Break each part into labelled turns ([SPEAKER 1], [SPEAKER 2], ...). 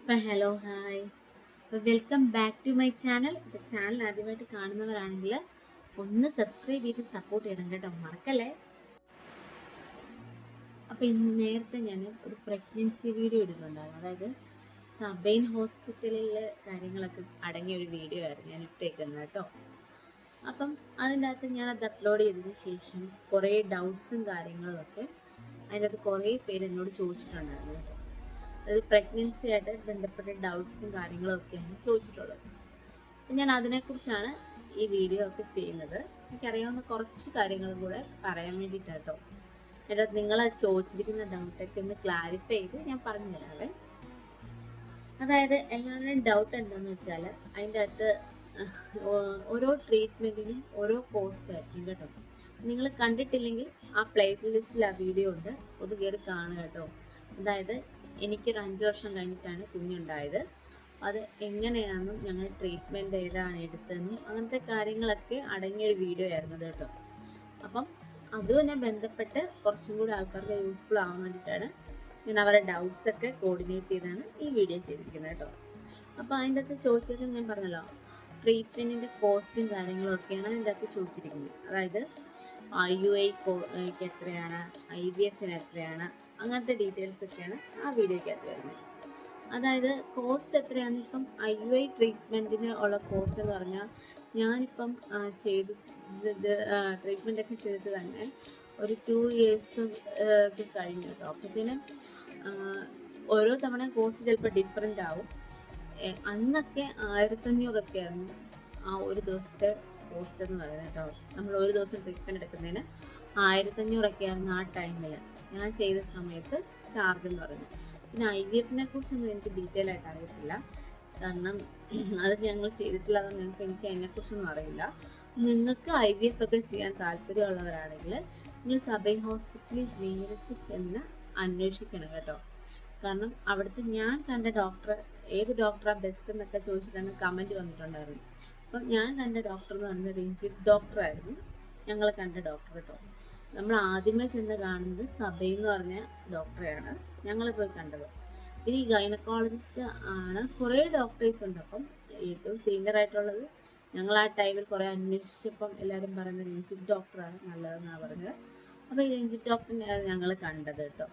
[SPEAKER 1] Hello hi. Welcome back to my channel. Channel ആദ്യമായിട്ട് കാണുന്നവരാണെങ്കിൽ ഒന്ന് സബ്സ്ക്രൈബ് ചെയ്ത് സപ്പോർട്ട് ചെയ്യണം കേട്ടോ, മറക്കല്ലേ. അപ്പോൾ ഇന്ന് നേരത്തെ ഞാൻ ഒരു പ്രഗ്നൻസി വീഡിയോ ഇട്ടിട്ടുണ്ടായിരുന്നു. അതായത് സബൈൻ ഹോസ്പിറ്റലിലെ കാര്യങ്ങളൊക്കെ അടങ്ങിയ ഒരു വീഡിയോ ആയിരുന്നു ഞാൻ ഇട്ടേക്കുന്നത് കേട്ടോ. അപ്പം അതിൻ്റെ അകത്ത് ഞാനത് അപ്ലോഡ് ചെയ്തതിന് ശേഷം കുറേ ഡൗട്ട്സും കാര്യങ്ങളും ഒക്കെ അതിൻ്റെ അകത്ത് കുറേ പേര് എന്നോട് ചോദിച്ചിട്ടുണ്ടായിരുന്നു കേട്ടോ. അതായത് പ്രഗ്നൻസി ആയിട്ട് ബന്ധപ്പെട്ട ഡൗട്ട്സും കാര്യങ്ങളും ഒക്കെയാണ് ചോദിച്ചിട്ടുള്ളത്. അപ്പം ഞാൻ അതിനെക്കുറിച്ചാണ് ഈ വീഡിയോ ഒക്കെ ചെയ്യുന്നത്. എനിക്കറിയാവുന്ന കുറച്ച് കാര്യങ്ങളും കൂടെ പറയാൻ വേണ്ടിയിട്ടാണ് കേട്ടോ. എന്നിട്ട് നിങ്ങൾ ചോദിച്ചിരിക്കുന്ന ഡൗട്ടൊക്കെ ഒന്ന് ക്ലാരിഫൈ ചെയ്ത് ഞാൻ പറഞ്ഞു തരാവേ. അതായത് എല്ലാവരുടെയും ഡൗട്ട് എന്താണെന്ന് വെച്ചാൽ അതിൻ്റെ അകത്ത് ഓരോ ട്രീറ്റ്മെൻറ്റിനും ഓരോ കോസ്റ്റ് ആയിരിക്കും കേട്ടോ. നിങ്ങൾ കണ്ടിട്ടില്ലെങ്കിൽ ആ പ്ലേലിസ്റ്റിൽ ആ വീഡിയോ ഉണ്ട്, ഒന്ന് കയറി കാണുക കേട്ടോ. അതായത് എനിക്കൊരു 5 വർഷം കഴിഞ്ഞിട്ടാണ് കുഞ്ഞുണ്ടായത്. അത് എങ്ങനെയാണെന്നും ഞങ്ങൾ ട്രീറ്റ്മെൻറ്റ് ഏതാണ് എടുത്തതെന്നും അങ്ങനത്തെ കാര്യങ്ങളൊക്കെ അടങ്ങിയൊരു വീഡിയോ ആയിരുന്നു കേട്ടോ. അപ്പം അതുമായി ബന്ധപ്പെട്ട് കുറച്ചും കൂടി ആൾക്കാർക്ക് യൂസ്ഫുൾ ആവാൻ വേണ്ടിയിട്ടാണ് ഞാൻ അവരുടെ ഡൗട്ട്സൊക്കെ കോർഡിനേറ്റ് ചെയ്താണ് ഈ വീഡിയോ ചെയ്തിരിക്കുന്നത് കേട്ടോ. അപ്പോൾ അതിൻ്റെ അകത്ത് ചോദിച്ചത് ഞാൻ പറഞ്ഞല്ലോ, ട്രീറ്റ്മെൻറ്റിൻ്റെ കോസ്റ്റും കാര്യങ്ങളും ഒക്കെയാണ് അതിൻ്റെ അകത്ത് ചോദിച്ചിരിക്കുന്നത്. അതായത് IUIക്ക് എത്രയാണ്, IVFന് എത്രയാണ്, അങ്ങനത്തെ ഡീറ്റെയിൽസ് ഒക്കെയാണ് ആ വീഡിയോയ്ക്കകത്ത് വരുന്നത്. അതായത് കോസ്റ്റ് എത്രയാണ്. ഇപ്പം IUI ട്രീറ്റ്മെൻറ്റിന് ഉള്ള കോസ്റ്റ് എന്ന് പറഞ്ഞാൽ ഞാനിപ്പം ചെയ്ത് ട്രീറ്റ്മെൻറ്റൊക്കെ ചെയ്തിട്ട് തന്നെ ഒരു 2 ഇയേഴ്സ് ഒക്കെ കഴിഞ്ഞു കേട്ടോ. അപ്പോഴത്തേനും ഓരോ തവണ കോസ്റ്റ് ചിലപ്പോൾ ഡിഫറെൻ്റ് ആവും. അന്നൊക്കെ 1500 ആയിരുന്നു ആ ഒരു ദിവസത്തെ കോസ്റ്റ് എന്ന് പറയുന്നത് കേട്ടോ. നമ്മൾ ഒരു ദിവസം ട്രീറ്റ്മെൻറ്റ് എടുക്കുന്നതിന് 1500 ആയിരുന്നു ആ ടൈമിൽ ഞാൻ ചെയ്ത സമയത്ത് ചാർജ് എന്ന് പറയുന്നത്. പിന്നെ IVFനെ കുറിച്ചൊന്നും എനിക്ക് ഡീറ്റെയിൽ ആയിട്ട് അറിയത്തില്ല, കാരണം അത് ഞങ്ങൾ ചെയ്തിട്ടില്ല. അത് എനിക്ക് അതിനെക്കുറിച്ചൊന്നും അറിയില്ല. നിങ്ങൾക്ക് IVF ഒക്കെ ചെയ്യാൻ താല്പര്യമുള്ളവരാണെങ്കിൽ നിങ്ങൾ സബൈൻ ഹോസ്പിറ്റലിൽ നേരിട്ട് ചെന്ന് അന്വേഷിക്കണം കേട്ടോ. കാരണം അവിടുത്തെ ഞാൻ കണ്ട ഡോക്ടർ, ഏത് ഡോക്ടറാണ് ബെസ്റ്റ് എന്നൊക്കെ ചോദിച്ചിട്ടാണ് കമൻറ്റ് വന്നിട്ടുണ്ടായിരുന്നു. അപ്പം ഞാൻ കണ്ട ഡോക്ടർ എന്ന് പറയുന്നത് രഞ്ജിത്ത് ഡോക്ടറായിരുന്നു ഞങ്ങൾ കണ്ട ഡോക്ടർ കേട്ടോ. നമ്മൾ ആദ്യമേ ചെന്ന് കാണുന്നത് സബൈൻ എന്ന് പറഞ്ഞ ഡോക്ടറെയാണ് ഞങ്ങൾ പോയി കണ്ടത്. പിന്നെ ഈ ഗൈനക്കോളജിസ്റ്റ് ആണ്. കുറേ ഡോക്ടേഴ്സ് ഉണ്ട്. അപ്പം ഏറ്റവും സീനിയർ ആയിട്ടുള്ളത് ഞങ്ങൾ ആ ടൈമിൽ കുറേ അന്വേഷിച്ചപ്പം എല്ലാവരും പറയുന്നത് രഞ്ജിത്ത് ഡോക്ടറാണ് നല്ലതെന്നാണ് പറഞ്ഞത്. അപ്പോൾ ഈ രഞ്ജിത്ത് ഡോക്ടറിനെ ഞങ്ങൾ കണ്ടത് കേട്ടോ.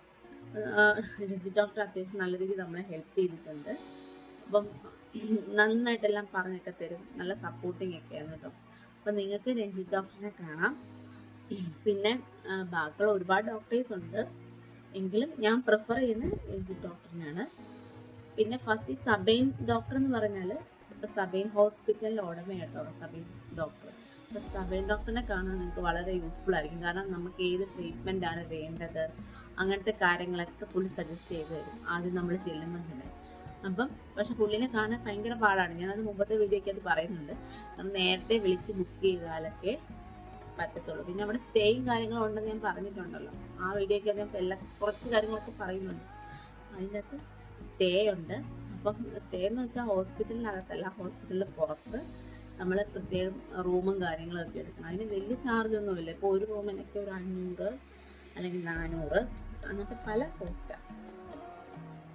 [SPEAKER 1] രഞ്ജിത്ത് ഡോക്ടർ അത്യാവശ്യം നല്ല രീതിയിൽ നമ്മളെ ഹെൽപ്പ് ചെയ്തിട്ടുണ്ട്. അപ്പം നന്നായിട്ടെല്ലാം പറഞ്ഞൊക്കെ തരും, നല്ല സപ്പോർട്ടിങ് ഒക്കെയാണ് കേട്ടോ. അപ്പം നിങ്ങൾക്ക് രഞ്ജിത്ത് ഡോക്ടറിനെ കാണാം. പിന്നെ ബാക്കിയുള്ള ഒരുപാട് ഡോക്ടേഴ്സ് ഉണ്ട്, എങ്കിലും ഞാൻ പ്രിഫർ ചെയ്യുന്നത് രഞ്ജിത്ത് ഡോക്ടറിനാണ്. പിന്നെ ഫസ്റ്റ് ഈ സബൈൻ ഡോക്ടർ എന്ന് പറഞ്ഞാൽ സബൈൻ ഹോസ്പിറ്റലിൻ്റെ ഉടമയാട്ടോ സബൈൻ ഡോക്ടർ. അപ്പോൾ സബൈൻ ഡോക്ടറിനെ കാണാൻ നിങ്ങൾക്ക് വളരെ യൂസ്ഫുൾ ആയിരിക്കും. കാരണം നമുക്ക് ഏത് ട്രീറ്റ്മെൻ്റ് ആണ് വേണ്ടത് അങ്ങനത്തെ കാര്യങ്ങളൊക്കെ പുള്ളി സജസ്റ്റ് ചെയ്ത് തരും ആദ്യം നമ്മൾ ചെല്ലുമ്പോൾ തന്നെ. അപ്പം പക്ഷെ പുള്ളിനെ കാണാൻ ഭയങ്കര പാടാണ്. ഞാനത് മുമ്പത്തെ വീഡിയോയ്ക്ക് അത് പറയുന്നുണ്ട്. കാരണം നേരത്തെ വിളിച്ച് ബുക്ക് ചെയ്താലൊക്കെ പറ്റത്തുള്ളൂ. പിന്നെ അവിടെ സ്റ്റേയും കാര്യങ്ങളും ഉണ്ടെന്ന് ഞാൻ പറഞ്ഞിട്ടുണ്ടല്ലോ, ആ വീഡിയോയ്ക്ക് ഞാൻ കുറച്ച് കാര്യങ്ങളൊക്കെ പറയുന്നുണ്ട്. അതിൻ്റെ അകത്ത് സ്റ്റേ ഉണ്ട്. അപ്പം സ്റ്റേ എന്ന് വെച്ചാൽ ഹോസ്പിറ്റലിനകത്തല്ല, ഹോസ്പിറ്റലിന് പുറത്ത് നമ്മൾ പ്രത്യേകം റൂമും കാര്യങ്ങളും ഒക്കെ എടുക്കണം. അതിന് വലിയ ചാർജൊന്നുമില്ല. ഇപ്പോൾ ഒരു റൂമിനൊക്കെ ഒരു 500 അല്ലെങ്കിൽ 400 അങ്ങനത്തെ പല കോസ്റ്റാണ്.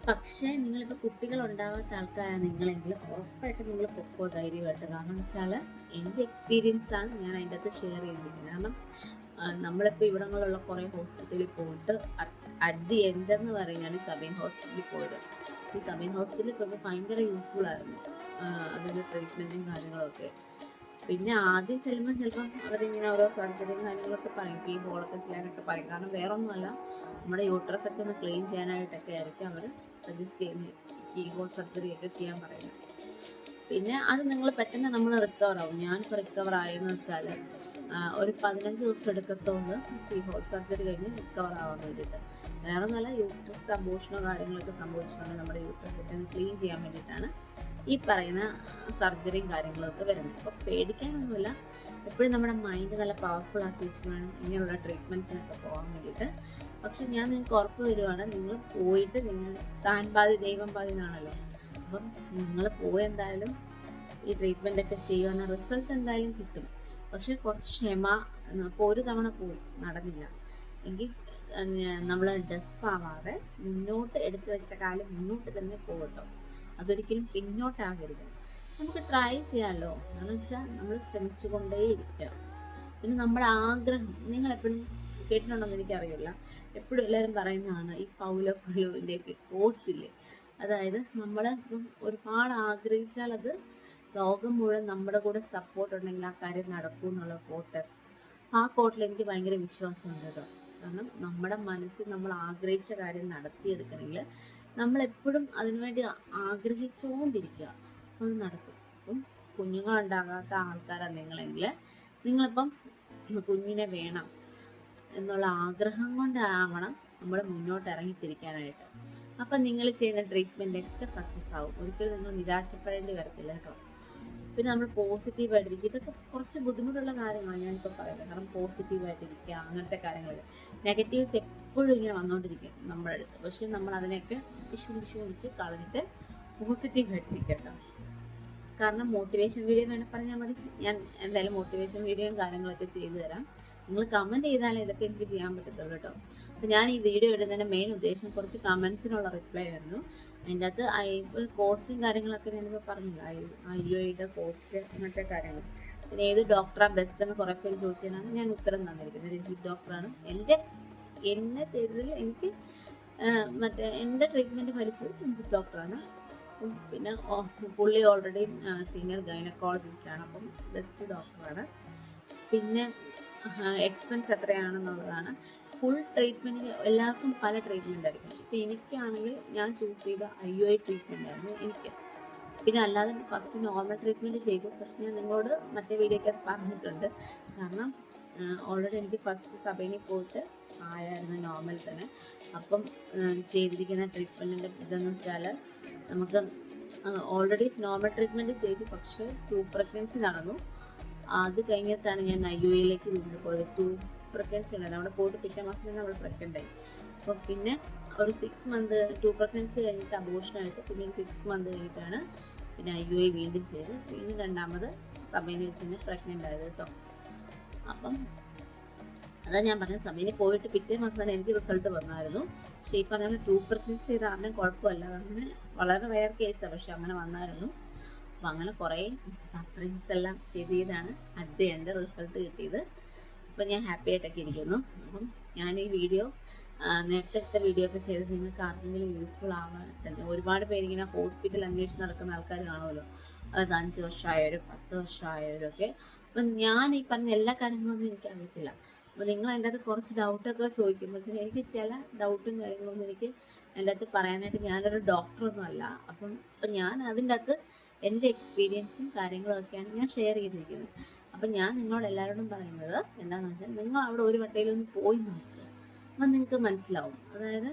[SPEAKER 1] പക്ഷേ നിങ്ങളിപ്പോൾ കുട്ടികളുണ്ടാവാത്ത ആൾക്കാരാണ് നിങ്ങളെങ്കിൽ ഉറപ്പായിട്ട് നിങ്ങൾ പൊക്കോ ധൈര്യമായിട്ട്. കാരണം എന്ന് വെച്ചാൽ എൻ്റെ എക്സ്പീരിയൻസാണ് ഞാൻ അതിൻ്റെ അകത്ത് ഷെയർ ചെയ്തിരിക്കുന്നത്. കാരണം നമ്മളിപ്പോൾ ഇവിടങ്ങളിലുള്ള കുറേ ഹോസ്പിറ്റലിൽ പോയിട്ട് അറ്റ് ദി എൻഡ് എന്ന് പറയുകയാണ് ഈ സബൈൻ ഹോസ്പിറ്റലിൽ പോയത്. ഈ സബൈൻ ഹോസ്പിറ്റലിൽ പോയപ്പോൾ ഭയങ്കര യൂസ്ഫുൾ ആയിരുന്നു അതിൻ്റെ ട്രീറ്റ്മെൻറ്റും കാര്യങ്ങളൊക്കെ. പിന്നെ ആദ്യം ചെല്ലുമ്പോൾ ചിലപ്പം അവരിങ്ങനെ ഓരോ സർജറിയും കാര്യങ്ങളൊക്കെ പറയും, ഈ ഹോളൊക്കെ ചെയ്യാനൊക്കെ പറയും. കാരണം വേറൊന്നുമല്ല, നമ്മുടെ യൂട്രസ് ഒക്കെ ഒന്ന് ക്ലീൻ ചെയ്യാനായിട്ടൊക്കെ ആയിരിക്കും അവർ സജസ്റ്റ് ചെയ്യുന്നത് ഈ ഹോൾ സർജറി ഒക്കെ ചെയ്യാൻ പറയുന്നത്. പിന്നെ അത് നിങ്ങൾ പെട്ടെന്ന് നമ്മൾ റിക്കവർ ആവും. ഞാനിപ്പോൾ റിക്കവർ ആയെന്ന് വെച്ചാൽ ഒരു 15 ദിവസം എടുക്കത്തോളം ഈ ഹോൾ സർജറി കഴിഞ്ഞ് റിക്കവർ ആവാൻ വേണ്ടിയിട്ട്. വേറെ ഒന്നുമല്ല, യൂട്രസ് അബോഷനോ കാര്യങ്ങളൊക്കെ സംഭവിച്ചിട്ടുണ്ടെങ്കിൽ നമ്മുടെ യൂട്രസ് ഒക്കെ ഒന്ന് ക്ലീൻ ചെയ്യാൻ വേണ്ടിയിട്ടാണ് ഈ പറയുന്ന സർജറിയും കാര്യങ്ങളൊക്കെ വരുന്നത്. അപ്പോൾ പേടിക്കാനൊന്നുമില്ല, എപ്പോഴും നമ്മുടെ മൈൻഡ് നല്ല പവർഫുൾ ആക്കി വെച്ച് വേണം ഇങ്ങനെയുള്ള ട്രീറ്റ്മെൻറ്റ്സിനൊക്കെ പോകാൻ വേണ്ടിയിട്ട്. പക്ഷെ ഞാൻ നിങ്ങൾക്ക് ഉറപ്പ് തരുവാണ്, നിങ്ങൾ പോയിട്ട് നിങ്ങൾ താൻ പാതി ദൈവം പാതി എന്നാണല്ലോ. അപ്പം നിങ്ങൾ പോയി എന്തായാലും ഈ ട്രീറ്റ്മെൻറ്റൊക്കെ ചെയ്യുവാണെങ്കിൽ റിസൾട്ട് എന്തായാലും കിട്ടും. പക്ഷെ കുറച്ച് ക്ഷമ. അപ്പോൾ ഒരു തവണ പോയി നടന്നില്ല എങ്കിൽ നമ്മൾ ഡെസ്പ് ആവാതെ മുന്നോട്ട് എടുത്തു വെച്ച കാലം മുന്നോട്ട് തന്നെ പോകട്ടോ. അതൊരിക്കലും പിന്നോട്ടാകരുത്. നമുക്ക് ട്രൈ ചെയ്യാമല്ലോ. എന്ന് വെച്ചാൽ നമ്മൾ ശ്രമിച്ചുകൊണ്ടേയിരിക്കുക. പിന്നെ നമ്മുടെ ആഗ്രഹം, നിങ്ങൾ എപ്പോഴും കേട്ടിട്ടുണ്ടോയെന്ന് എനിക്കറിയില്ല, എപ്പോഴും എല്ലാവരും പറയുന്നതാണ് ഈ പൗലോ കൊയ്ലോൻ്റെയൊക്കെ കോട്സ് ഇല്ലേ, അതായത് നമ്മൾ ഇപ്പം ഒരുപാട് ആഗ്രഹിച്ചാൽ അത് ലോകം മുഴുവൻ നമ്മുടെ കൂടെ സപ്പോർട്ട് ഉണ്ടെങ്കിൽ ആ കാര്യം നടക്കൂ എന്നുള്ള കോട്ട്. ആ കോട്ടിൽ എനിക്ക് ഭയങ്കര വിശ്വാസമുണ്ട് കേട്ടോ. കാരണം നമ്മുടെ മനസ്സിൽ നമ്മൾ ആഗ്രഹിച്ച കാര്യം നടത്തിയെടുക്കണമെങ്കിൽ നമ്മളെപ്പോഴും അതിനുവേണ്ടി ആഗ്രഹിച്ചുകൊണ്ടിരിക്കുക, അത് നടക്കും. അപ്പം കുഞ്ഞുങ്ങളുണ്ടാകാത്ത ആൾക്കാരാണ് നിങ്ങളെങ്കിൽ നിങ്ങളിപ്പം കുഞ്ഞിനെ വേണം എന്നുള്ള ആഗ്രഹം കൊണ്ടാവണം നമ്മൾ മുന്നോട്ട് ഇറങ്ങിത്തിരിക്കാനായിട്ട്. അപ്പം നിങ്ങൾ ചെയ്യുന്ന ട്രീറ്റ്മെൻ്റ് ഒക്കെ സക്സസ് ആവും. ഒരിക്കലും നിങ്ങൾ നിരാശപ്പെടേണ്ടി വരത്തില്ല കേട്ടോ. പിന്നെ നമ്മൾ പോസിറ്റീവായിട്ടിരിക്കുക. ഇതൊക്കെ കുറച്ച് ബുദ്ധിമുട്ടുള്ള കാര്യമാണ് ഞാനിപ്പോൾ പറയുന്നത്. കാരണം പോസിറ്റീവായിട്ടിരിക്കുക, അങ്ങനത്തെ കാര്യങ്ങൾ. നെഗറ്റീവ്സ് എപ്പോഴും ഇങ്ങനെ വന്നുകൊണ്ടിരിക്കും നമ്മുടെ അടുത്ത്. പക്ഷെ നമ്മൾ അതിനെയൊക്കെ വിഷമിച്ച് കളഞ്ഞിട്ട് പോസിറ്റീവായിട്ടിരിക്കുക കേട്ടോ. കാരണം മോട്ടിവേഷൻ വീഡിയോ വേണം പറഞ്ഞാൽ മതി, ഞാൻ എന്തായാലും മോട്ടിവേഷൻ വീഡിയോയും കാര്യങ്ങളൊക്കെ ചെയ്തു തരാം. നിങ്ങൾ കമൻറ്റ് ചെയ്താലേ ഇതൊക്കെ എനിക്ക് ചെയ്യാൻ പറ്റത്തുള്ളൂ കേട്ടോ. അപ്പോൾ ഞാൻ ഈ വീഡിയോ ഇടുന്നതിൻ്റെ മെയിൻ ഉദ്ദേശം കുറച്ച് കമൻസിനുള്ള റിപ്ലൈ ആയിരുന്നു. അതിൻ്റെ അകത്ത് കോസ്റ്റും കാര്യങ്ങളൊക്കെ ഞാനിപ്പോൾ പറഞ്ഞില്ല, IUIയുടെ കോസ്റ്റ്, അങ്ങനത്തെ കാര്യങ്ങൾ. പിന്നെ ഏത് ഡോക്ടറാണ് ബെസ്റ്റ് എന്ന് കുറേ പേര് ചോദിച്ചതിനാണ് ഞാൻ ഉത്തരം തന്നിരിക്കുന്നത്. രഞ്ജിത്ത് ഡോക്ടറാണ് എന്നെ ചെയ്തതിൽ എനിക്ക് എൻ്റെ ട്രീറ്റ്മെൻറ്റ് ഭരിച്ചത് രഞ്ജിത്ത് ഡോക്ടറാണ്. പിന്നെ പുള്ളി ഓൾറെഡി സീനിയർ ഗൈനക്കോളജിസ്റ്റാണ്, അപ്പം ബെസ്റ്റ് ഡോക്ടറാണ്. പിന്നെ എക്സ്പെൻസ് എത്രയാണെന്നുള്ളതാണ്. ഫുൾ ട്രീറ്റ്മെൻറ്റിന് എല്ലാവർക്കും പല ട്രീറ്റ്മെൻ്റ് ആയിരിക്കും. ഇപ്പോൾ എനിക്കാണെങ്കിൽ ഞാൻ ചൂസ് ചെയ്ത IUI ട്രീറ്റ്മെൻ്റ് ആയിരുന്നു എനിക്ക്. പിന്നെ അല്ലാതെ ഫസ്റ്റ് നോർമൽ ട്രീറ്റ്മെൻറ്റ് ചെയ്തു. പക്ഷെ ഞാൻ നിങ്ങളോട് മറ്റേ വീഡിയോയ്ക്ക് അത് പറഞ്ഞിട്ടുണ്ട്. കാരണം ഓൾറെഡി എനിക്ക് ഫസ്റ്റ് സഭയിൽ പോയിട്ട് ആയായിരുന്നു നോർമൽ തന്നെ. അപ്പം ചെയ്തിരിക്കുന്ന ട്രീറ്റ്മെൻറ്റിൻ്റെ ഇതെന്ന് വെച്ചാൽ നമുക്ക് ഓൾറെഡി നോർമൽ ട്രീറ്റ്മെൻറ്റ് ചെയ്തു, പക്ഷേ 2 പ്രഗ്നൻസി നടന്നു. അത് കഴിഞ്ഞിട്ടാണ് ഞാൻ IUIയിലേക്ക് വീണ്ടും പോയത്. 2 പ്രഗ്നൻസി ഉണ്ടായിരുന്നു. അവിടെ പോയിട്ട് പിറ്റേ മാസം തന്നെ അവൾ പ്രഗ്നൻ്റ് ആയി. അപ്പം പിന്നെ ഒരു 6 മന്ത് 2 പ്രഗ്നൻസി കഴിഞ്ഞിട്ട് അബോഷനായിട്ട് പിന്നെ ഒരു 6 മന്ത് കഴിഞ്ഞിട്ടാണ് പിന്നെ IUI വീണ്ടും ചെയ്ത് വീണ്ടും രണ്ടാമത് സബൈനി വെച്ച് പ്രഗ്നൻ്റ് ആയത് കേട്ടോ. അപ്പം അതാ ഞാൻ പറഞ്ഞ സബൈനി പോയിട്ട് പിറ്റേ മാസം തന്നെ എനിക്ക് റിസൾട്ട് വന്നായിരുന്നു. പക്ഷേ ഈ പറഞ്ഞ 2 പ്രഗ്നൻസി ചെയ്ത ആരുടെയും കുഴപ്പമില്ല, അങ്ങനെ വളരെ റെയർ കേസാണ്, പക്ഷെ അങ്ങനെ വന്നായിരുന്നു. അപ്പം അങ്ങനെ കുറേ സഫറിങ്സ് എല്ലാം ചെയ്താണ് അറ്റ് ദി എൻഡ് റിസൾട്ട് കിട്ടിയത്. അപ്പം ഞാൻ ഹാപ്പി ആയിട്ടൊക്കെ ഇരിക്കുന്നു. അപ്പം ഞാൻ ഈ വീഡിയോ നേരത്തെ വീഡിയോ ഒക്കെ ചെയ്ത് നിങ്ങൾക്ക് ആർക്കെങ്കിലും യൂസ്ഫുൾ ആവാൻ തന്നെ. ഒരുപാട് പേരിങ്ങനെ ഹോസ്പിറ്റൽ അന്വേഷിച്ച് നടക്കുന്ന ആൾക്കാർ കാണുമല്ലോ, അത് 5 വർഷമായവരും 10 വർഷമായവരും ഒക്കെ. അപ്പം ഞാൻ ഈ പറഞ്ഞ എല്ലാ കാര്യങ്ങളൊന്നും എനിക്ക് അറിയത്തില്ല. അപ്പോൾ നിങ്ങൾ അതിൻ്റെ അകത്ത് കുറച്ച് ഡൗട്ടൊക്കെ ചോദിക്കുമ്പോഴത്തേന് എനിക്ക് ചില ഡൗട്ടും കാര്യങ്ങളൊന്നും എനിക്ക് അതിൻ്റെ അകത്ത് പറയാനായിട്ട്, ഞാനൊരു ഡോക്ടറൊന്നും അല്ല. അപ്പം ഞാൻ അതിൻ്റെ അകത്ത് എൻ്റെ എക്സ്പീരിയൻസും കാര്യങ്ങളും ഒക്കെയാണ് ഞാൻ ഷെയർ ചെയ്തിരിക്കുന്നത്. അപ്പം ഞാൻ നിങ്ങളോട് എല്ലാവരോടും പറയുന്നത് എന്താണെന്ന് വെച്ചാൽ, നിങ്ങൾ അവിടെ ഒരു വട്ടയിലൊന്ന് പോയി നോക്കുക, അപ്പം നിങ്ങൾക്ക് മനസ്സിലാവും. അതായത്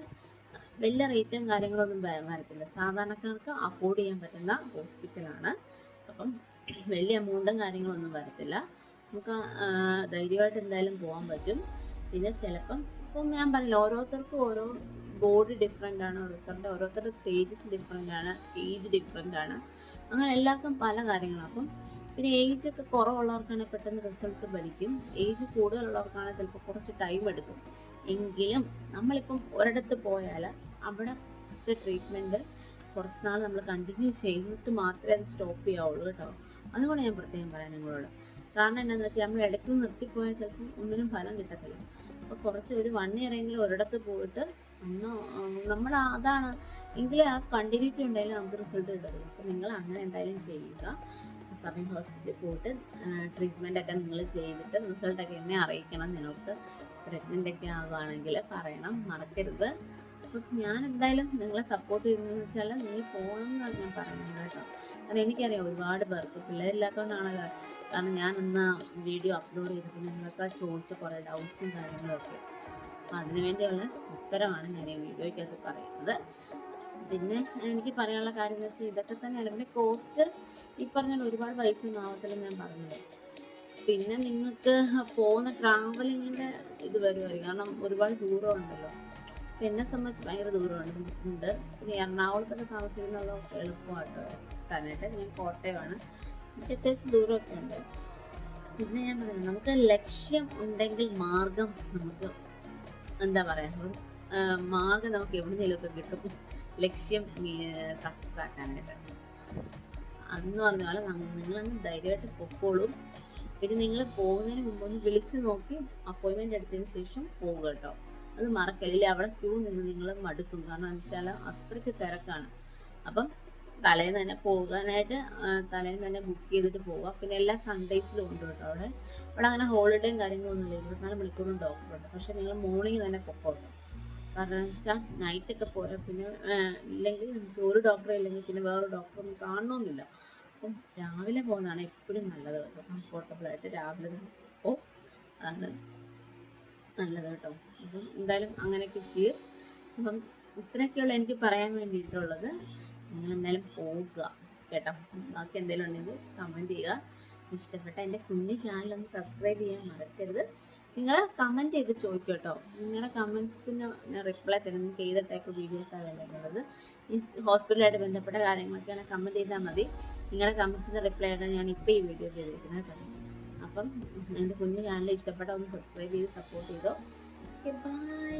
[SPEAKER 1] വലിയ റേറ്റും കാര്യങ്ങളൊന്നും വരത്തില്ല, സാധാരണക്കാർക്ക് അഫോർഡ് ചെയ്യാൻ പറ്റുന്ന ഹോസ്പിറ്റലാണ്. അപ്പം വലിയ എമൗണ്ടും കാര്യങ്ങളൊന്നും വരത്തില്ല, നമുക്ക് ധൈര്യമായിട്ട് എന്തായാലും പോകാൻ പറ്റും. പിന്നെ ചിലപ്പം ഇപ്പം ഞാൻ പറഞ്ഞില്ല, ഓരോരുത്തർക്കും ഓരോ ബോഡി ഡിഫറെൻ്റ് ആണ്, ഓരോരുത്തരുടെ സ്റ്റേജസ് ഡിഫറെൻ്റ് ആണ്, ഏജ് ഡിഫറെൻ്റ് ആണ്, അങ്ങനെ എല്ലാവർക്കും പല കാര്യങ്ങളാണ്. അപ്പം പിന്നെ ഏജൊക്കെ കുറവുള്ളവർക്കാണെങ്കിൽ പെട്ടെന്ന് റിസൾട്ട് വലിക്കും, ഏജ് കൂടുതലുള്ളവർക്കാണെങ്കിൽ ചിലപ്പോൾ കുറച്ച് ടൈം എടുക്കും. എങ്കിലും നമ്മളിപ്പം ഒരിടത്ത് പോയാൽ അവിടുത്തെ ട്രീറ്റ്മെൻറ്റ് കുറച്ച് നാൾ നമ്മൾ കണ്ടിന്യൂ ചെയ്തിട്ട് മാത്രമേ അത് സ്റ്റോപ്പ് ചെയ്യാവുള്ളൂ കേട്ടോ. അതുകൊണ്ട് ഞാൻ പ്രത്യേകം പറയാം നിങ്ങളോട്. കാരണം എന്താണെന്ന് വെച്ചാൽ നമ്മൾ ഇടയ്ക്ക് നിർത്തിപ്പോയാൽ ചിലപ്പം ഒന്നിനും ഫലം കിട്ടത്തില്ല. അപ്പോൾ കുറച്ച് ഒരു 1 ഇയർ എങ്കിലും ഒരിടത്ത് പോയിട്ട് നമ്മൾ അതാണ് എങ്കിലും ആ കണ്ടിന്യൂറ്റി ഉണ്ടെങ്കിൽ നമുക്ക് റിസൾട്ട് കിട്ടത്തില്ല. അപ്പോൾ നിങ്ങൾ അങ്ങനെ എന്തായാലും ചെയ്യുക. സബൈൻ ഹോസ്പിറ്റലിൽ പോയിട്ട് ട്രീറ്റ്മെൻറ്റൊക്കെ നിങ്ങൾ ചെയ്തിട്ട് റിസൾട്ടൊക്കെ എന്നെ അറിയിക്കണം. നിങ്ങൾക്ക് പ്രഗ്നൻ്റ് ഒക്കെ ആകുകയാണെങ്കിൽ പറയണം, മറക്കരുത്. അപ്പം ഞാൻ എന്തായാലും നിങ്ങളെ സപ്പോർട്ട് ചെയ്യുന്നതെന്ന് വെച്ചാൽ നിങ്ങൾ പോകണം എന്നാണ് ഞാൻ പറയുന്നത് കേട്ടോ. കാരണം എനിക്കറിയാം ഒരുപാട് പേർക്ക് പിള്ളേരില്ലാത്തതുകൊണ്ടാണല്ലോ. കാരണം ഞാൻ ഇന്ന് വീഡിയോ അപ്ലോഡ് ചെയ്തിട്ട് നിങ്ങളൊക്കെ ചോദിച്ച കുറേ ഡൗട്ട്സും കാര്യങ്ങളൊക്കെ, അപ്പം അതിനു വേണ്ടിയുള്ള ഉത്തരമാണ് ഞാൻ ഈ വീഡിയോയ്ക്കകത്ത് പറയുന്നത്. പിന്നെ എനിക്ക് പറയാനുള്ള കാര്യം എന്ന് വെച്ചാൽ ഇതൊക്കെ തന്നെയാണ്. പിന്നെ കോസ്റ്റ് ഈ പറഞ്ഞാൽ ഒരുപാട് പൈസ ഒന്നും ആവത്തില്ല ഞാൻ പറഞ്ഞത്. പിന്നെ നിങ്ങൾക്ക് പോകുന്ന ട്രാവലിങ്ങിൻ്റെ ഇത് വരുമായിരിക്കും, കാരണം ഒരുപാട് ദൂരം ഉണ്ടല്ലോ. അപ്പം എന്നെ സംബന്ധിച്ച് ഭയങ്കര ദൂരമുണ്ട്. പിന്നെ എറണാകുളത്തൊക്കെ താമസിക്കുന്നതൊക്കെ എളുപ്പമായിട്ട് എത്താനായിട്ട്. ഞാൻ കോട്ടയമാണ്, എനിക്ക് അത്യാവശ്യം ദൂരമൊക്കെ ഉണ്ട്. പിന്നെ ഞാൻ പറയുന്നത്, നമുക്ക് ലക്ഷ്യം ഉണ്ടെങ്കിൽ മാർഗം നമുക്ക് എന്താ പറയുക, ഒരു മാർഗം നമുക്ക് എവിടുന്നേലുമൊക്കെ കിട്ടും. ലക്ഷ്യം സക്സസ് ആക്കാനായിട്ട്. അന്ന് പറഞ്ഞ പോലെ നിങ്ങളങ്ങ് ധൈര്യമായിട്ട് പൊക്കോളും. പിന്നെ നിങ്ങൾ പോകുന്നതിന് മുമ്പ് ഒന്ന് വിളിച്ചു നോക്കി അപ്പോയിൻമെൻ്റ് എടുത്തതിന് ശേഷം പോവുക കേട്ടോ. അത് മറക്കല്ലേ, അവിടെ ക്യൂ നിന്ന് നിങ്ങൾ മടുക്കും. കാരണം എന്ന് വെച്ചാൽ അത്രയ്ക്ക് തിരക്കാണ്. അപ്പം തലേന്ന് തന്നെ പോകാനായിട്ട് തലേന്ന് തന്നെ ബുക്ക് ചെയ്തിട്ട് പോവുക. പിന്നെ എല്ലാ സൺഡേസിലും ഉണ്ട് കേട്ടോ അവിടെ. അവിടെ അങ്ങനെ ഹോളിഡേയും കാര്യങ്ങളൊന്നുമില്ല, 24 മണിക്കൂറും ഡോക്ടറുണ്ട്. പക്ഷെ നിങ്ങൾ മോർണിംഗ് തന്നെ പൊക്കോട്ടോ. കാരണം എന്ന് വെച്ചാൽ നൈറ്റൊക്കെ പോയാൽ പിന്നെ ഇല്ലെങ്കിൽ നമുക്ക് ഒരു ഡോക്ടറെ ഇല്ലെങ്കിൽ പിന്നെ വേറൊരു ഡോക്ടറൊന്നും കാണണമെന്നില്ല. അപ്പം രാവിലെ പോകുന്നതാണ് എപ്പോഴും നല്ലത് കേട്ടോ. കംഫർട്ടബിളായിട്ട് രാവിലെ പോകും, അതാണ് നല്ലത് കേട്ടോ. അപ്പം എന്തായാലും അങ്ങനെയൊക്കെ ചെയ്യും. അപ്പം ഇത്രയൊക്കെയുള്ള എനിക്ക് പറയാൻ വേണ്ടിയിട്ടുള്ളത്. നിങ്ങൾ എന്തായാലും പോകുക കേട്ടോ. ബാക്കി എന്തെങ്കിലും ഉണ്ടെങ്കിൽ കമൻറ്റ് ചെയ്യുക. ഇഷ്ടപ്പെട്ട എൻ്റെ കുഞ്ഞു ചാനലൊന്ന് സബ്സ്ക്രൈബ് ചെയ്യാൻ മറക്കരുത്. നിങ്ങൾ കമൻറ്റ് ചെയ്ത് ചോദിക്കും കേട്ടോ. നിങ്ങളുടെ കമൻറ്റ്സിന് റിപ്ലൈ തരും. നിങ്ങൾക്ക് ഏത് ടൈപ്പ് വീഡിയോസാണ് വേണ്ടത്, ഈ ഹോസ്പിറ്റലായിട്ട് ബന്ധപ്പെട്ട കാര്യങ്ങളൊക്കെയാണ് കമൻറ്റ് ചെയ്താൽ മതി. നിങ്ങളുടെ കമൻറ്റ്സിന് റിപ്ലൈ ആയിട്ടാണ് ഞാൻ ഇപ്പോൾ ഈ വീഡിയോ ചെയ്തിരിക്കുന്നത് കേട്ടോ. അപ്പം എൻ്റെ കുഞ്ഞു ചാനൽ ഇഷ്ടപ്പെട്ട ഒന്ന് സബ്സ്ക്രൈബ് ചെയ്ത് സപ്പോർട്ട് ചെയ്തോ. Okay, by.